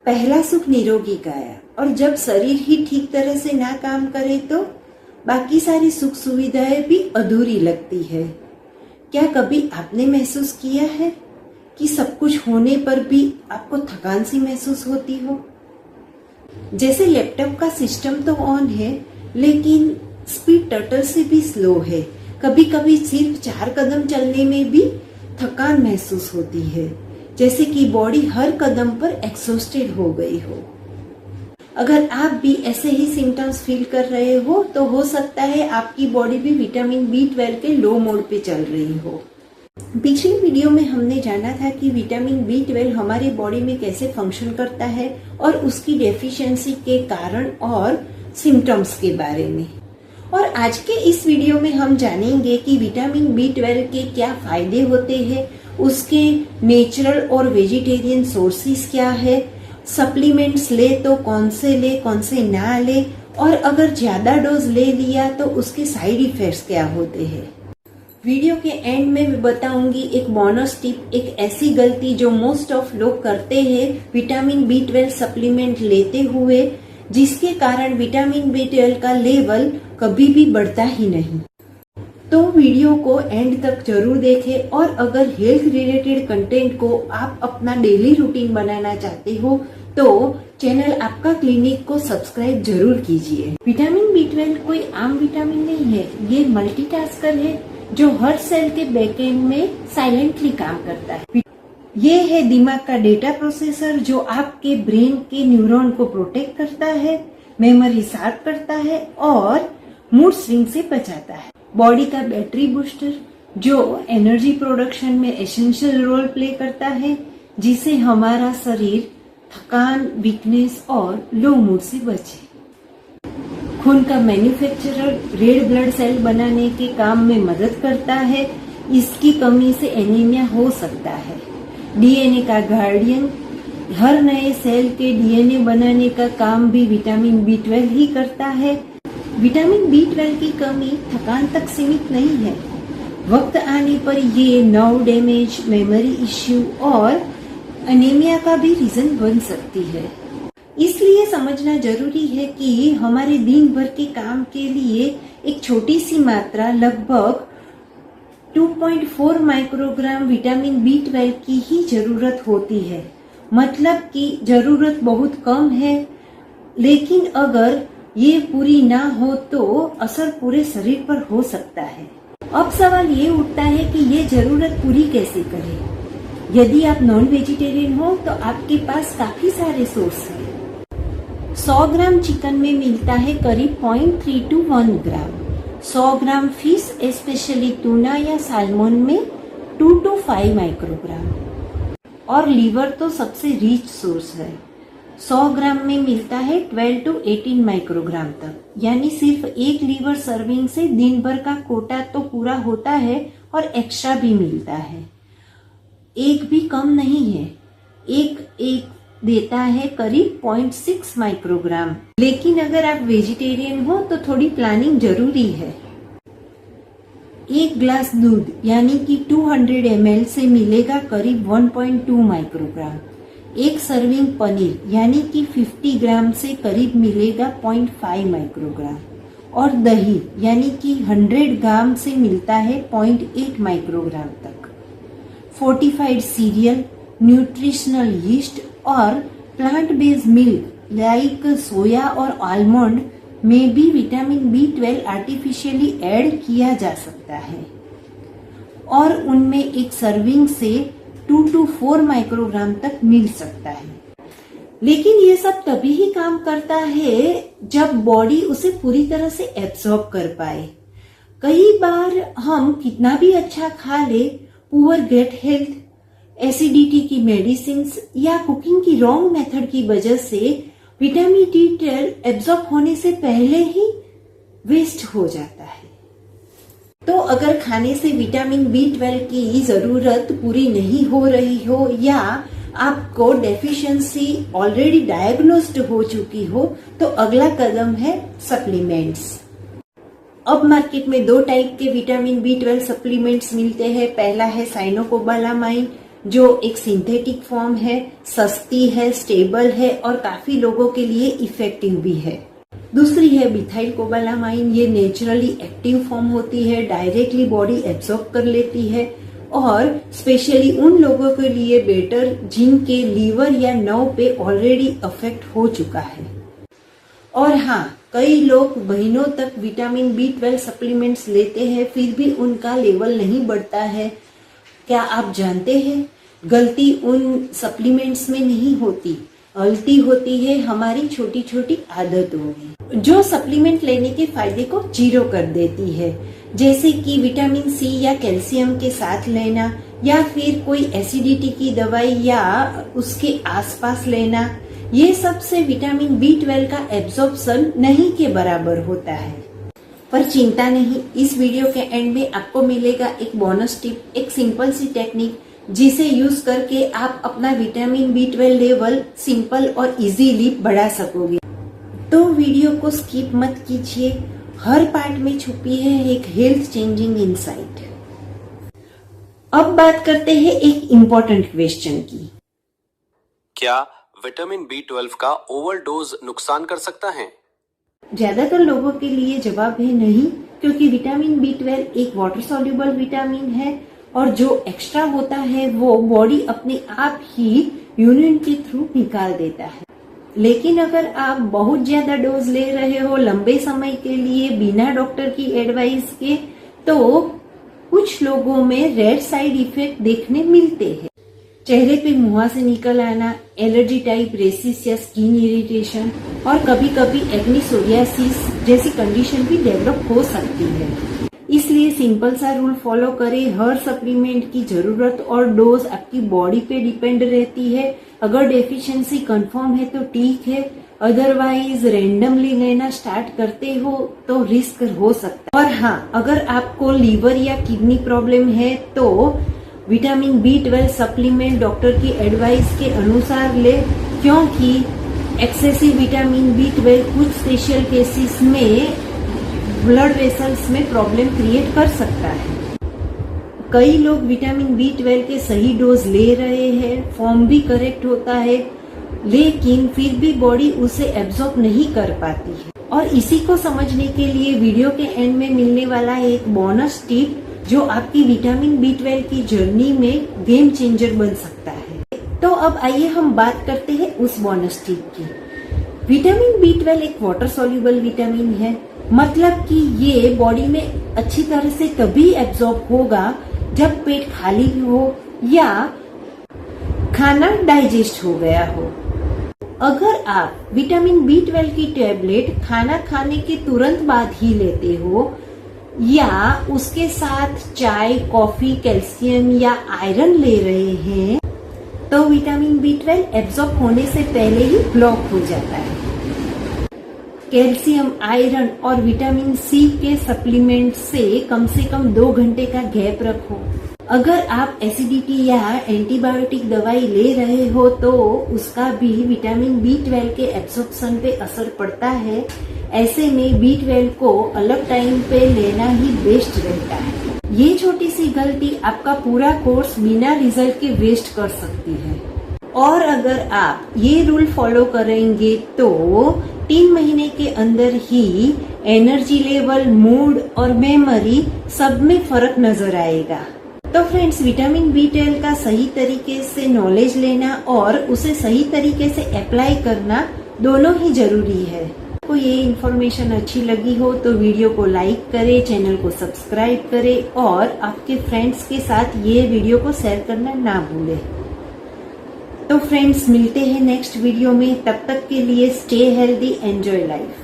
पहला सुख निरोगी काया। और जब शरीर ही ठीक तरह से ना काम करे तो बाकी सारी सुख सुविधाएं भी अधूरी लगती है। क्या कभी आपने महसूस किया है कि सब कुछ होने पर भी आपको थकान सी महसूस होती हो? जैसे लैपटॉप का सिस्टम तो ऑन है लेकिन स्पीड टर्टल से भी स्लो है। कभी कभी सिर्फ 4 कदम चलने में भी थकान महसूस होती है, जैसे कि बॉडी हर कदम पर एग्जॉस्टेड हो गई हो। अगर आप भी ऐसे ही सिम्टम्स फील कर रहे हो तो हो सकता है आपकी बॉडी भी विटामिन B12 के लो मोड पे चल रही हो। पिछली वीडियो में हमने जाना था कि विटामिन B12 हमारी बॉडी में कैसे फंक्शन करता है और उसकी डेफिशिएंसी के कारण और सिम्टम्स के बारे में। और आज के इस वीडियो में हम जानेंगे कि विटामिन B12 के क्या फायदे होते हैं, उसके नेचुरल और वेजिटेरियन सोर्सेस क्या है, सप्लीमेंट्स ले तो कौन से ना ले, और अगर ज्यादा डोज ले लिया तो उसके साइड इफेक्ट्स क्या होते हैं। वीडियो के एंड में भी बताऊंगी एक बोनस टिप, एक ऐसी गलती जो मोस्ट ऑफ लोग करते हैं विटामिन B12 सप्लीमेंट लेते हुए, जिसके कारण विटामिन B12 का लेवल कभी भी बढ़ता ही नहीं। तो वीडियो को एंड तक जरूर देखें। और अगर हेल्थ रिलेटेड कंटेंट को आप अपना डेली रूटीन बनाना चाहते हो तो चैनल आपका क्लिनिक को सब्सक्राइब जरूर कीजिए। विटामिन B12 कोई आम विटामिन नहीं है, ये मल्टीटास्कर है जो हर सेल के बैकएंड में साइलेंटली काम करता है। ये है दिमाग का डेटा प्रोसेसर जो आपके ब्रेन के न्यूरॉन को प्रोटेक्ट करता है, मेमोरी शार्प करता है और मूड स्विंग से बचाता है। बॉडी का बैटरी बूस्टर जो एनर्जी प्रोडक्शन में एसेंशियल रोल प्ले करता है, जिसे हमारा शरीर थकान, वीकनेस और लो मूड से बचे। खून का मैन्युफैक्चरर रेड ब्लड सेल बनाने के काम में मदद करता है, इसकी कमी से एनीमिया हो सकता है। डीएनए का गार्डियन, हर नए सेल के डीएनए बनाने का काम भी विटामिन B12 ही करता है। विटामिन B12 की कमी थकान तक सीमित नहीं है, वक्त आने पर ये नर्व डैमेज, मेमोरी इश्यू और एनीमिया का भी रीजन बन सकती है। इसलिए समझना जरूरी है कि हमारे दिन भर के काम के लिए एक छोटी सी मात्रा, लगभग 2.4 माइक्रोग्राम विटामिन B12 की ही जरूरत होती है। मतलब कि जरूरत बहुत कम है, लेकिन अगर ये पूरी ना हो तो असर पूरे शरीर पर हो सकता है। अब सवाल ये उठता है कि ये जरूरत पूरी कैसे करें। यदि आप नॉन वेजिटेरियन हो तो आपके पास काफी सारे सोर्स हैं। 100 ग्राम चिकन में मिलता है करीब 0.3 to 1 gram. 100 gram fish specially tuna या साल्मोन में 2 to 5 माइक्रोग्राम। और लीवर तो सबसे रिच सोर्स है। 100 ग्राम में मिलता है 12 to 18 माइक्रोग्राम तक, यानी सिर्फ एक लीवर सर्विंग से दिन भर का कोटा तो पूरा होता है और एक्स्ट्रा भी मिलता है। एक भी कम नहीं है, एक देता है करीब 0.6 माइक्रोग्राम। लेकिन अगर आप वेजिटेरियन हो तो थोड़ी प्लानिंग जरूरी है। एक ग्लास दूध यानी कि 200 ml से मिलेगा करीब 1.2 माइक्रोग्राम। एक सर्विंग पनीर यानी कि 50 ग्राम से करीब मिलेगा 0.5 माइक्रोग्राम। और दही यानी कि 100 ग्राम से मिलता है 0.8 माइक्रोग्राम तक। फोर्टिफाइड सीरियल, न्यूट्रिशनल यीस्ट और plant based milk like soya और आलमंड में भी विटामिन B12 आर्टिफिशियली ऐड किया जा सकता है और उनमें एक सर्विंग से 2 to 4 माइक्रोग्राम तक मिल सकता है। लेकिन ये सब तभी ही काम करता है जब बॉडी उसे पूरी तरह से एब्सॉर्ब कर पाए। कई बार हम कितना भी अच्छा खा ले, पुअर गट हेल्थ, एसिडिटी की मेडिसिन या कुकिंग की रॉन्ग मेथड की वजह से विटामिन B12 एब्सॉर्ब होने से पहले ही वेस्ट हो जाता है। तो अगर खाने से विटामिन B12 की जरूरत पूरी नहीं हो रही हो या आपको डेफिशिएंसी ऑलरेडी डायग्नोस्ड हो चुकी हो तो अगला कदम है सप्लीमेंट्स। अब मार्केट में 2 टाइप के विटामिन B12 सप्लीमेंट्स मिलते हैं। पहला है साइनोकोबालामाइन जो एक सिंथेटिक फॉर्म है, सस्ती है, स्टेबल है और काफी लोगों के लिए इफेक्टिव भी है। दूसरी है मिथाइल कोबालामाइन। ये नेचुरली एक्टिव फॉर्म होती है, डायरेक्टली बॉडी एब्सॉर्ब कर लेती है और स्पेशली उन लोगों के लिए बेटर जिनके लीवर या नर्व पे ऑलरेडी अफेक्ट हो चुका है। और हाँ, कई लोग महीनों तक विटामिन B12 सप्लीमेंट्स लेते हैं फिर भी उनका लेवल नहीं बढ़ता है। क्या आप जानते हैं, गलती उन सप्लीमेंट्स में नहीं होती, गलती होती है हमारी छोटी छोटी आदतों में, जो सप्लीमेंट लेने के फायदे को जीरो कर देती है। जैसे कि विटामिन C या कैल्शियम के साथ लेना, या फिर कोई एसिडिटी की दवाई या उसके आसपास लेना, ये सब से विटामिन B12 का एब्जॉर्प्शन नहीं के बराबर होता है। पर चिंता नहीं, इस वीडियो के एंड में आपको मिलेगा एक बोनस टिप, एक सिंपल सी टेक्निक जिसे यूज करके आप अपना विटामिन B12 लेवल सिंपल और इजीली बढ़ा सकोगे। तो वीडियो को स्किप मत कीजिए, हर पार्ट में छुपी है एक हेल्थ चेंजिंग इनसाइट। अब बात करते हैं एक इम्पोर्टेंट क्वेश्चन की। क्या विटामिन B12 का ओवरडोज नुकसान कर सकता है? ज्यादातर लोगों के लिए जवाब है नहीं, क्योंकि विटामिन B12 एक वाटर सॉल्युबल विटामिन है और जो एक्स्ट्रा होता है वो बॉडी अपने आप ही यूरिन के थ्रू निकाल देता है। लेकिन अगर आप बहुत ज्यादा डोज ले रहे हो लंबे समय के लिए बिना डॉक्टर की एडवाइस के, तो कुछ लोगों में रेड साइड इफेक्ट देखने मिलते हैं। चेहरे पे मुहासे निकल आना, एलर्जी टाइप रेसिस या स्किन इरिटेशन और कभी कभी एक्ने सोरियासिस जैसी कंडीशन भी डेवलप हो सकती है। इसलिए सिंपल सा रूल फॉलो करें। हर सप्लीमेंट की जरूरत और डोज आपकी बॉडी पे डिपेंड रहती है। अगर डेफिशिएंसी कंफर्म है तो ठीक है, अदरवाइज रैंडमली लेना स्टार्ट करते हो तो रिस्क हो सकता है। और हाँ, अगर आपको लीवर या किडनी प्रॉब्लम है तो विटामिन B12 सप्लीमेंट डॉक्टर की एडवाइस के अनुसार ले, क्योंकि एक्सेसिव विटामिन B12 कुछ स्पेशल केसेस में ब्लड वेसल्स में प्रॉब्लम क्रिएट कर सकता है। कई लोग विटामिन B12 के सही डोज ले रहे हैं, फॉर्म भी करेक्ट होता है, लेकिन फिर भी बॉडी उसे एब्जॉर्ब नहीं कर पाती है। और इसी को समझने के लिए वीडियो के एंड में मिलने वाला एक बोनस टिप जो आपकी विटामिन B12 की जर्नी में गेम चेंजर बन सकता है। तो अब आइए हम बात करते हैं उस बोनस टिप की। विटामिन B12 एक वाटर सॉल्युबल विटामिन है, मतलब कि ये बॉडी में अच्छी तरह से तभी एब्जॉर्ब होगा जब पेट खाली हो या खाना डाइजेस्ट हो गया हो। अगर आप विटामिन B12 की टैबलेट खाना खाने के तुरंत बाद ही लेते हो या उसके साथ चाय, कॉफी, कैल्शियम या आयरन ले रहे हैं, तो विटामिन B12 एब्जॉर्ब होने से पहले ही ब्लॉक हो जाता है। कैल्शियम, आयरन और विटामिन C के सप्लीमेंट से कम 2 घंटे का गैप रखो। अगर आप एसिडिटी या एंटीबायोटिक दवाई ले रहे हो तो उसका भी विटामिन B12 के एब्जॉर्प्शन पे असर पड़ता है। ऐसे में B12 को अलग टाइम पे लेना ही बेस्ट रहता है। ये छोटी सी गलती आपका पूरा कोर्स बिना रिजल्ट के वेस्ट कर सकती है। और अगर आप ये रूल फॉलो करेंगे तो 3 महीने के अंदर ही एनर्जी लेवल, मूड और मेमोरी सब में फर्क नजर आएगा। तो फ्रेंड्स, विटामिन B12 का सही तरीके से नॉलेज लेना और उसे सही तरीके से अप्लाई करना दोनों ही जरूरी है। आपको ये इन्फॉर्मेशन अच्छी लगी हो तो वीडियो को लाइक करें, चैनल को सब्सक्राइब करें और आपके फ्रेंड्स के साथ ये वीडियो को शेयर करना ना भूलें। तो फ्रेंड्स, मिलते हैं नेक्स्ट वीडियो में। तब तक के लिए स्टे हेल्दी, एंजॉय लाइफ।